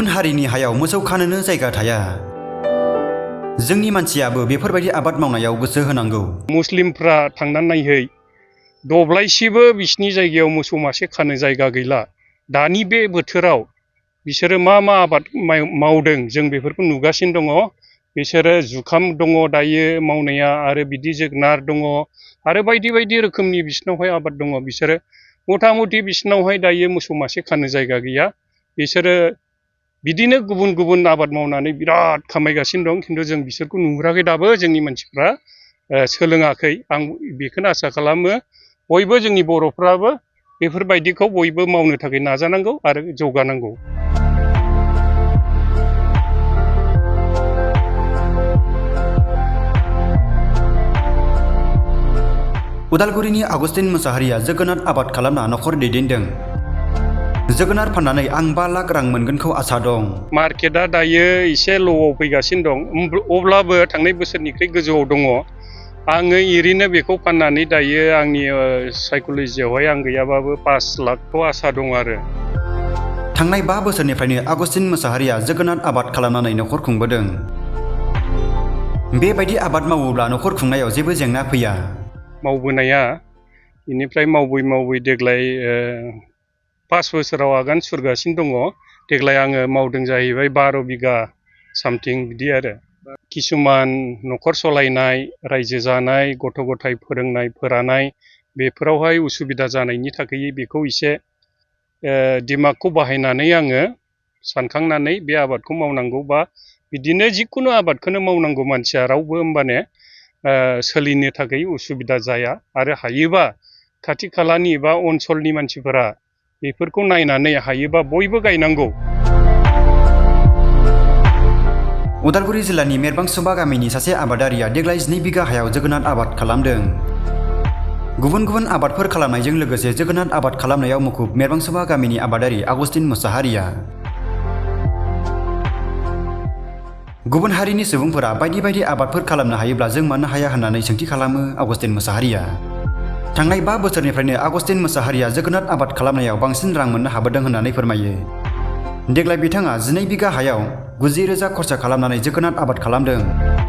गुबुन हारिनि हायाव मोसौ खानोनो जायगा थाया। जोंनि मानसियाबो बेफोरबायदि आबाद मावनायाव गोसो होनांगौ। मुस्लिमफ्रा थांनानै नायहै दब्लायसेबो बिसिनि जायगायाव मोसौ मासे खानो जायगा गैला। दानि बे बोथोराव बिसोरो मा आबाद मावदों जों बेफोरखौ नुगासिनो दङ। बिसोरो जुखाम दङ दायो मावनाया, आरो बिदि जोगोनार दङ, आरो बायदि रोखोमनि बिसिनावहाय आबाद दङ। बिसोरो मथा मथि बिसिनावहाय दायो मोसौ मासे खानो जायगा गैया। बिसोरो बिदिनो गुबुन आबाद मावनानै बिराद खामायगासिनो दं। खिन्थु जों बिसोरखौ नुहुराखै दाबो। जोंनि मानसिफ्रा सोलोङाखै। आं बेखौनो आसा खालामो बयबो जोंनि बर'फ्राबो बेफोरबायदिखौ बयबो मावनो थाखाय नाजानांगौ आरो जौगानांगौ। उदालगुरिनि आगस्तिन मोसाहारिया जोगोनार आबाद खालामना नखर दैदेनदों। जोगोनार फाननानै आं 5 लाख रां मोनगोनखौ आसा दं। मार्केटआ दायो एसे ल'आव फैगासिनो दं, अब्लाबो थांनाय बोसोरनिख्रुइ गोजौआव दङ। आङो ओरैनो बेखौ फाननानै दायो आंनि साइक'लजियावहाय आं गैयाबाबो 5 लाखखौ आसा दं आरो। थांनाय 5 बोसोरनिफ्रायनो आगस्तिन मोसाहारिया जोगोनार आबाद खालामनानै नखर खुंबोदों। बेबायदि आबाद मावोब्ला नखर खुंनायाव जेबो जेंना फैया। मावबोनाया बेनिफ्राय मावै देग्लाय 5 बोसोराव आगान सुरगासिनो दङ। देग्लाय आङो मावदों जाहैबाय 12 बिगा सामथिं बिदि आरो। किसुमान नखर सलायनाय, रायजो जानाय, गथ' गथाय फोरोंनाय फोरानाय बेफोरावहाय उसुबिदा जानायनि थाखाय बेखौ एसे दिमागखौ बाहायनानै आङो सानखांनानै बे आबादखौ मावनांगौ, बा बिदिनो जिखुनु आबादखौनो मावनांगौ मानसिया रावबो होमबाने सोलिनो थाखाय उसुबिदा जाया। आरो हायोबा खाथि खालानि बा ओनसोलनि मानसिफोरा बेफोरखौ नायनानै हायोबा बयबो गायनांगौ। उदालगुरि जिल्लानि मेरबांसुबा गामिनि सासे आबादारिया देग्लाय 2 बिगा हायाव जोगोनार आबाद खालामदों। गुबुन आबादफोर खालामनायजों लोगोसे जोगोनार आबाद खालामनायाव मुखुब मेरबांसुबा गामिनि आबादारि आगस्तिन मोसाहारिया। गुबुन हारिनि सुबुंफोरा बायदि आबादफोर खालामनो हायोब्ला जों मानो हाया होननानै सोंथि खालामो आगस्तिन मोसाहारिया। थांनाय 5 बोसोरनिफ्रायनो आगस्तिन मोसाहारिया जोगोनार आबाद खालामनायाव बांसिन रां मोननो हाबोदों होननानै फोरमायो। देग्लाय बिथाङा 12 बिगा हायाव 90,000 खरसा खालामनानै जोगोनार आबाद खालामदों।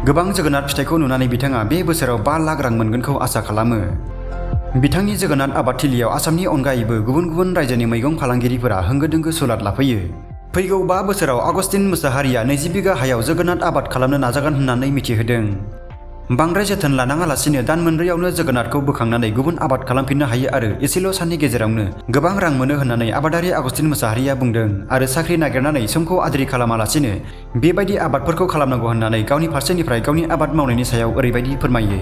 गोबां जोगोनार फिथाइखौ नुनानै बिथाङा बे बोसोराव 5 लाख रां मोनगोनखौ आसा खालामो। बिथांनि जोगोनार आबादथिलियाव आसामनि अनगायैबो गुबुन रायजोनि मैगं फालांगिरिफोरा होंगो दोंगो सुलाद लाफैयो। फैगौ 5 बोसोराव आगस्तिन मोसाहारिया 20 बिगा हायाव जोगोनार आबाद खालामनो नाजागोन होननानै मिथिहोदों। बांद्राय जोथोन लानाङालासिनो दान मोनब्रैयावनो जोगोनारखौ बोखांनानै गुबुन आबाद खालामफिननो हायो आरो एसेल' साननि गेजेरावनो गोबां रां मोनो होननानै आबादारि आगस्तिन मोसाहारिया बुंदों। आरो साख्रि नागिरनानै समखौ आद्रि खालामालासिनो बेबायदि आबादफोरखौ खालामनांगौ होननानै गावनि फारसेनिफ्राय गावनि आबाद मावनायनि सायाव ओरैबायदि फोरमायो।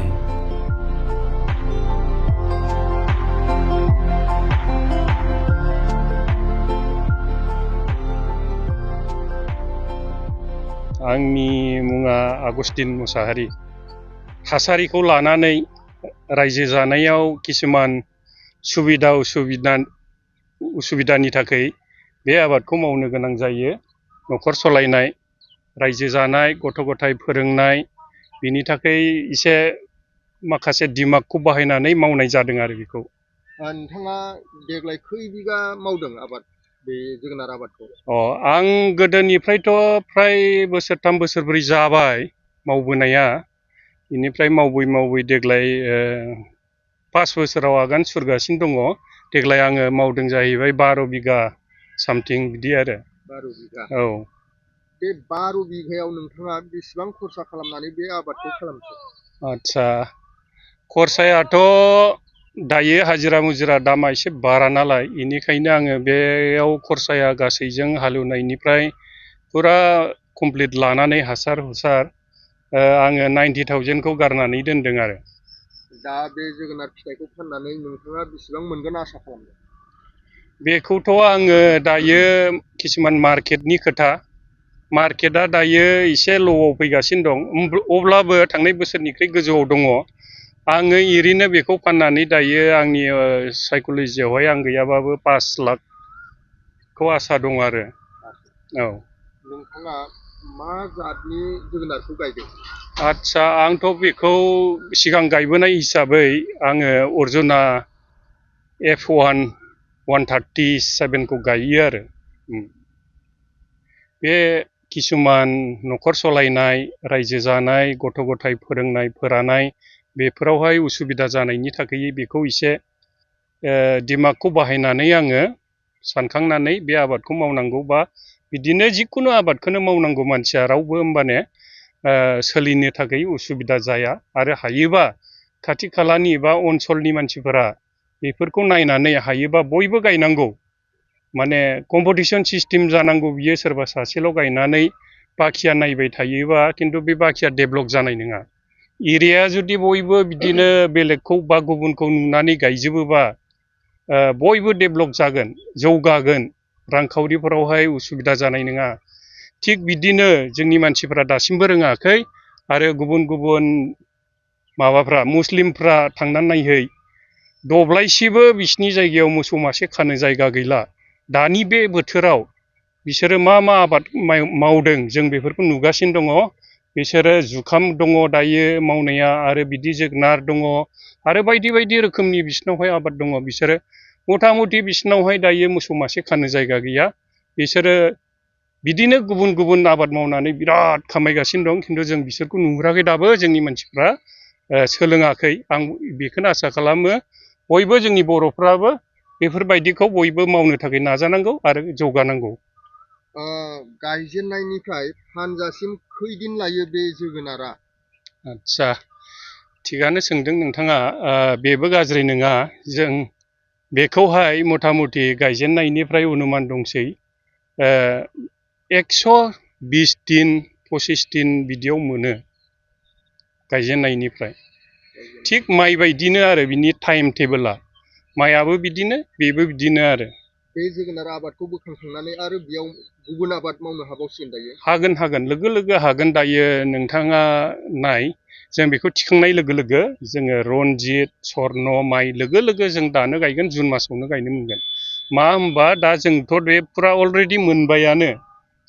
आंनि मुङा आगस्तिन मोसाहारि। थासारिखौ लानानै रायजो जानायाव किसुमान उसुबिदानि थाखाय बे आबादखौ मावनो गोनां जायो। न'खर सलायनाय, रायजो जानाय, गथ' गथाय फोरोंनाय, बिनि थाखाय एसे माखासे दिमागखौ बाहायनानै मावनाय जादों आरो बेखौ। नोंथाङा देग्लाय खै बिगा मावदों आबाद, बे जोगोनार आबादखौ? आं गोदोनिफ्रायथ' फ्राय 3 बोसोरब्रै जाबाय मावबोनाया। बेनिफ्राय मावै देग्लाय 5 बोसोराव आगान सुरगासिनो दङ। देग्लाय आङो मावदों जाहैबाय 12 बिगा सामथिं बिदि आरो। 12 बिगा? औ। बे 12 बिगायाव नोंथाङा बेसेबां खरसा खालामनानै बे आबादखौ खालामखो? आदसा, खरसायाथ' दायो हाजिरा मुजिरा दामा एसे बारा नालाय, बेनिखायनो आङो बेयाव खरसाया गासैजों हालेवनायनिफ्राय फुरा कमप्लिट लानानै हासार हुसार आङो 90,000खौ गारनानै दोनदों आरो। दा बे जोगोनार फिथाइखौ फाननानै नोंथाङा बेसेबां मोनगोन आसा खालामदों? बेखौथ' आङो दायो किसुमान मार्केटनि खोथा। मार्केटआ दायो एसे ल'आव फैगासिनो दं, अब्लाबो थांनाय बोसोरनिख्रुइ गोजौआव दङ। आङो ओरैनो बेखौ फाननानै दायो आंनि साइक'लजियावहाय आं गैयाबाबो 5 लाखखौ आसा दं आरो। औ। नोंथाङा मा जातनि जोगोनारखौ गायदों? आदसा, आंथ' बेखौ सिगां गायबोनाय हिसाबै आङो अर्जुना F1 137खौ गायो आरो। बे किसुमान न'खर सलायनाय रायजो जानाय गथ' गथाय फोरोंनाय फोरानाय बेफोरावहाय उसुबिदा जानायनि थाखाय बेखौ एसे दिमागखौ बाहायनानै आङो सानखांनानै बे आबादखौ मावनांगौ बा बिदिनो जिखुनु आबादखौनो मावनांगौ मानसिया रावबो होमबाने सोलिनो थाखाय उसुबिदा जाया आरो हायोबा खाथि खालानि बा ओनसोलनि मानसिफोरा बेफोरखौ नायनानै हायोबा बयबो गायनांगौ माने कम्पिटिसन सिस्टेम जानांगौ बियो सोरबा सासेल' गायनानै बाखिया नायबाय थायोबा खिन्थु बे बाखिया डेभेलप जानाय नङा एरिया जुदि बयबो बिदिनो बेलेगखौ बा गुबुनखौ नुनानै गायजोबोबा बयबो डेभेलप जागोन जौगागोन रांखावरिफोरावहाय उसुबिदा जानाय नङा थिग बिदिनो जोंनि मानसिफ्रा दासिमबो रोङाखै आरो गुबुन गुबुन माबाफ्रा मुस्लिमफ्रा थांनानै नायहै दब्लायसेबो बिसिनि जायगायाव मोसौ मासे खानो जायगा गैला दानि बे बोथोराव बिसोरो मा मा आबाद मावदों जों बेफोरखौ नुगासिनो दङ बिसोरो जुखाम दङ दायो मावनाया आरो बिदि जोगोनार दङ आरो बायदि बायदि रोखोमनि बिसिनावहाय आबाद दङ बिसोरो मथा मथि बिसिनावहाय दायो मोसौ मासे खानो जायगा गैया बिसोरो बिदिनो गुबुन गुबुन आबाद मावनानै बिराद खामायगासिनो दं खिन्थु जों बिसोरखौ नुहुराखै दाबो जोंनि मानसिफ्रा सोलोङाखै आं बेखौनो आसा खालामो बयबो जोंनि बर'फ्राबो बेफोरबायदिखौ बयबो मावनो थाखाय नाजानांगौ आरो जौगानांगौ गायजेननायनिफ्राय फानजासिम खैदिन लायो बे जोगोनारा आदसा थिगानो सोंदों नोंथाङा बेबो गाज्रि नङा जों बेखौहाय मथा मथि गायजेननायनिफ्राय अनुमान दंसै 120 दिन 25 दिन बिदियाव मोनो गायजेननायनिफ्राय थिग माइ बायदिनो आरो बिनि टाइम टेबोला माइआबो बिदिनो बेबो बिदिनो आरो बे जोगोनार आबादखौ बोखांखांनानै आरो बेयाव गुबुन आबाद मावनो हाबावसिगोन दायो हागोन लोगो लोगो हागोन दायो नोंथाङा नाय जों बेखौ थिखांनाय लोगो लोगो जोङो रनजित सर्न माइ लोगो लोगो जों दानो गायगोन जुन मासावनो गायनो मोनगोन मा होमबा दा जोंथ' बे फुरा अलरेडि मोनबायानो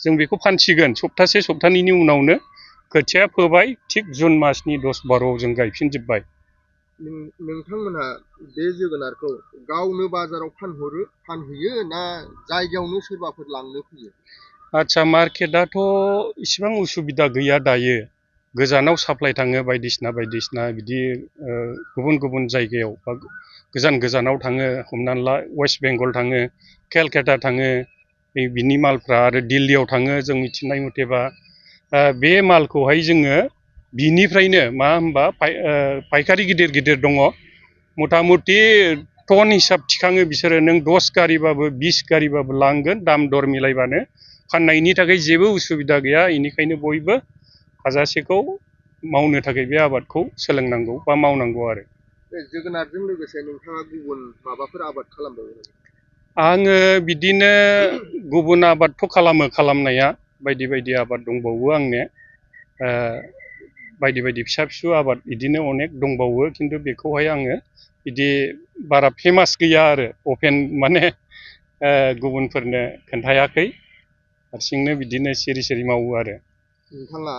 जों बेखौ फानसिगोन सप्तानैनि उनावनो खोथिया फोबाय थिग जुन मासनि 10-12 जों गायफिनजोब्बाय नोंथांमोनहा बे जोगोनारखौ गावनो बाजाराव फानहैयो ना जायगायावनो सोरबाफोर लांनो फैयो आदसा मार्केटआथ' इसिबां उसुबिदा गैया दायो गोजानाव साप्लाय थाङो बायदिसिना बिदि गुबुन गुबुन जायगायाव बा गोजानाव थाङो हमनानै ला वेस्ट बेंगल थाङो केलकाता थाङो बिनि मालफ्रा आरो दिल्लीयाव थाङो जों मिथिनाय मथेबा बे मालखौहाय जोङो बिनिफ्रायनो मा होनबा पायखारि गिदिर दङ मथा मथि टन हिसाब थिखाङो बिसोरो नों 10 गारिबाबो 20 गारिबाबो लांगोन दाम दर मिलायबानो फाननायनि थाखाय जेबो उसुबिदा गैया बेनिखायनो बयबो हाजासेखौ मावनो थाखाय बे आबादखौ सोलोंनांगौ बा मावनांगौ आरो बे जोगोनारजों लोगोसे नोंथाङा गुबुन माबाफोर आबाद खालामबावो आङो बिदिनो गुबुन आबादथ' खालामनाया बायदि आबाद दंबावो आंने बायदि फिसा आबाद बिदिनो अनेक दंबावो खिन्थु बेखौहाय आङो बिदि बारा फेमास गैया आरो अपेन माने गुबुनफोरनो खोन्थायाखै हारसिंनो बिदिनो सिरि मावो आरो नोंथाङा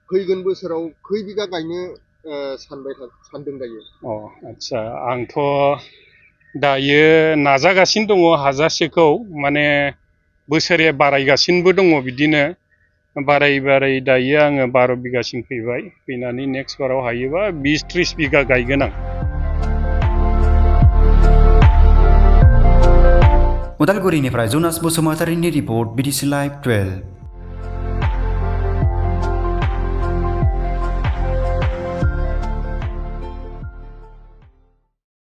फैगोन बोसोराव खै बिगा गायनो सानदों दायो आदसा आंथ' दायो नाजागासिनो दङ हाजासेखौ माने बोसोरे बारायगासिनोबो दङ बिदिनो बाराय दायो आङो 12 बिगासिम फैबाय फैनानै नेक्स्ट बाराव हायोबा 20-30 बिगा गायगोन आं उदालगुरिनिफ्राय जनास बसुमतारिनि रिपर्ट BDC Live 12